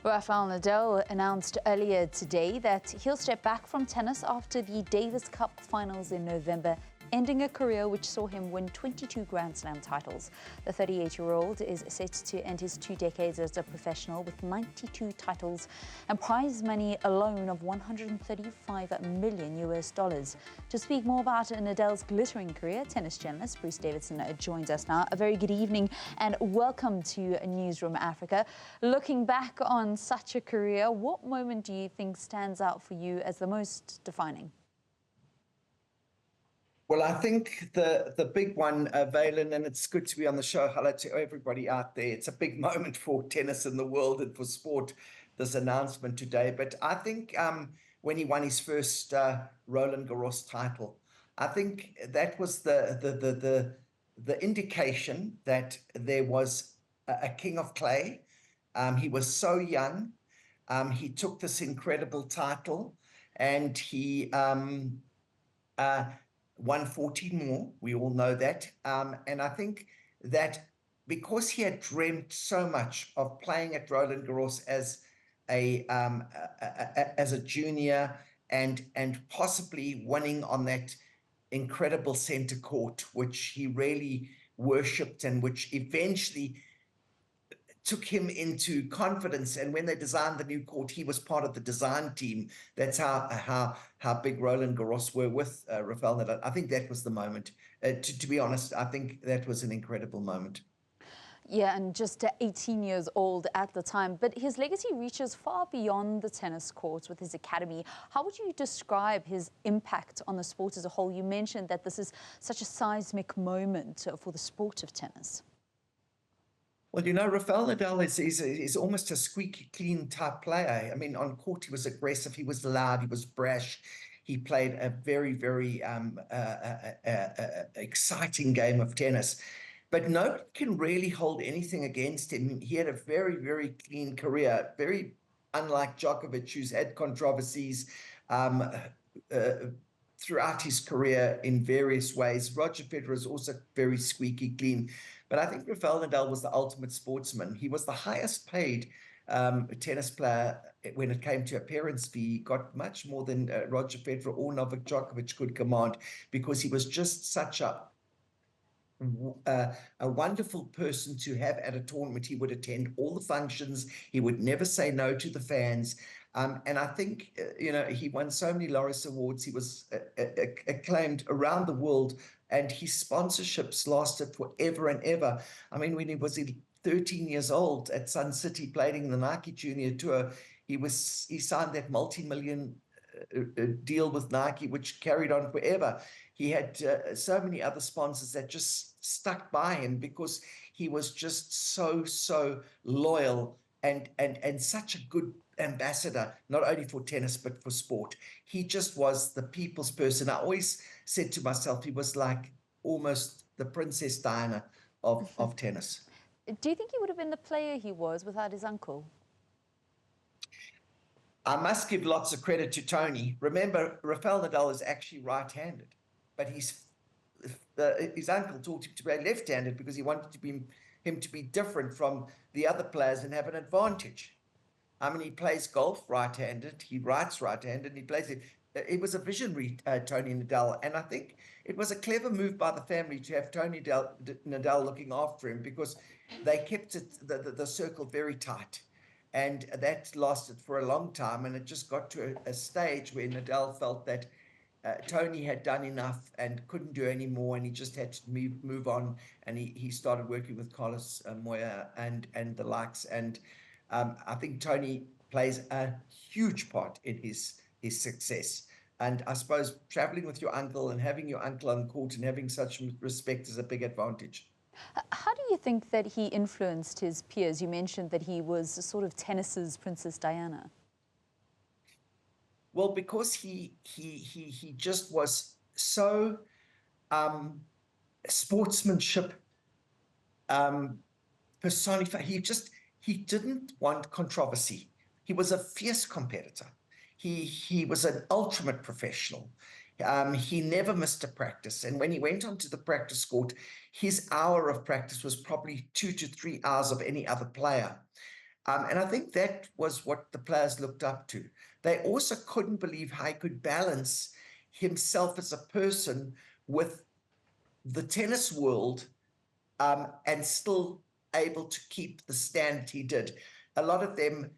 Rafael Nadal announced earlier today that he'll step back from tennis after the Davis Cup finals in November, ending a career which saw him win 22 Grand Slam titles. The 38-year-old is set to end his 2 decades as a professional with 92 titles and prize money alone of $135 million US. To speak more about Nadal's glittering career, tennis journalist Bruce Davidson joins us now. A very good evening and welcome to Newzroom Afrika. Looking back on such a career, what moment do you think stands out for you as the most defining? Well, I think the big one, Valen, and it's good to be on the show. Hello to everybody out there. It's a big moment for tennis in the world and for sport, this announcement today. But I think when he won his first Roland Garros title, I think that was the indication that there was a king of clay. He was so young. He took this incredible title and he won 14 more. We all know that. And I think that because he had dreamt so much of playing at Roland Garros as a junior and possibly winning on that incredible center court, which he really worshipped and which eventually took him into confidence. And when they designed the new court, he was part of the design team. That's how big Roland Garros were with Rafael Nadal. I think that was the moment. To be honest, I think that was an incredible moment. Yeah, and just 18 years old at the time. But his legacy reaches far beyond the tennis courts with his academy. How would you describe his impact on the sport as a whole? You mentioned that this is such a seismic moment for the sport of tennis. Well, you know, Rafael Nadal is almost a squeaky clean type player. I mean, on court, he was aggressive, he was loud, he was brash. He played a very, very exciting game of tennis. But nobody can really hold anything against him. He had a very, very clean career, very unlike Djokovic, who's had controversies throughout his career in various ways. Roger Federer is also very squeaky clean. But I think Rafael Nadal was the ultimate sportsman. He was the highest paid tennis player when it came to appearance fee. He got much more than Roger Federer or Novak Djokovic could command because he was just such a wonderful person to have at a tournament. He would attend all the functions. He would never say no to the fans. And I think, you know, he won so many Laureus Awards. He was acclaimed around the world, and his sponsorships lasted forever and ever. I mean, when he was 13 years old at Sun City playing the Nike Junior Tour, he signed that multi-million deal with Nike, which carried on forever. He had so many other sponsors that just stuck by him because he was just so loyal and such a good ambassador, not only for tennis, but for sport. He just was the people's person. I always said to myself, he was like almost the Princess Diana of tennis. Do you think he would have been the player he was without his uncle? I must give lots of credit to Tony. Remember, Rafael Nadal is actually right-handed, but his uncle taught him to play left-handed because he wanted him to be different from the other players and have an advantage. I mean, he plays golf right-handed, he writes right-handed, and he plays it. It was a visionary, Tony Nadal, and I think it was a clever move by the family to have Tony Nadal looking after him because they kept the circle very tight. And that lasted for a long time, and it just got to a stage where Nadal felt that Tony had done enough and couldn't do any more, and he just had to move on, and he started working with Carlos Moya and the likes. And I think Tony plays a huge part in his success. And I suppose traveling with your uncle and having your uncle on court and having such respect is a big advantage. How do you think that he influenced his peers? You mentioned that he was sort of tennis's Princess Diana. Well, because he just was so sportsmanship personified. He didn't want controversy. He was a fierce competitor. He was an ultimate professional. He never missed a practice. And when he went onto the practice court, his hour of practice was probably 2 to 3 hours of any other player. And I think that was what the players looked up to. They also couldn't believe how he could balance himself as a person with the tennis world, and still able to keep the standard he did. A lot of them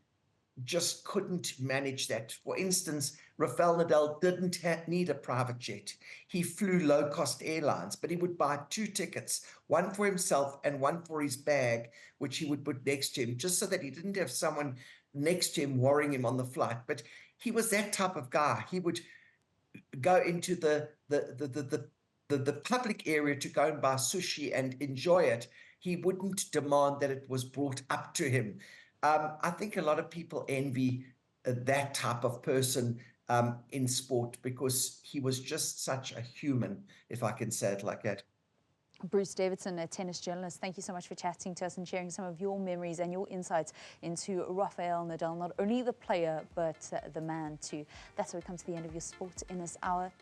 just couldn't manage that. For instance, Rafael Nadal didn't need a private jet. He flew low-cost airlines, but he would buy 2 tickets, one for himself and one for his bag, which he would put next to him, just so that he didn't have someone next to him worrying him on the flight. But he was that type of guy. He would go into the public area to go and buy sushi and enjoy it. He wouldn't demand that it was brought up to him. I think a lot of people envy that type of person in sport, because he was just such a human, if I can say it like that. Bruce Davidson, a tennis journalist, thank you so much for chatting to us and sharing some of your memories and your insights into Rafael Nadal, not only the player, but the man too. That's how we come to the end of your Sport in this hour.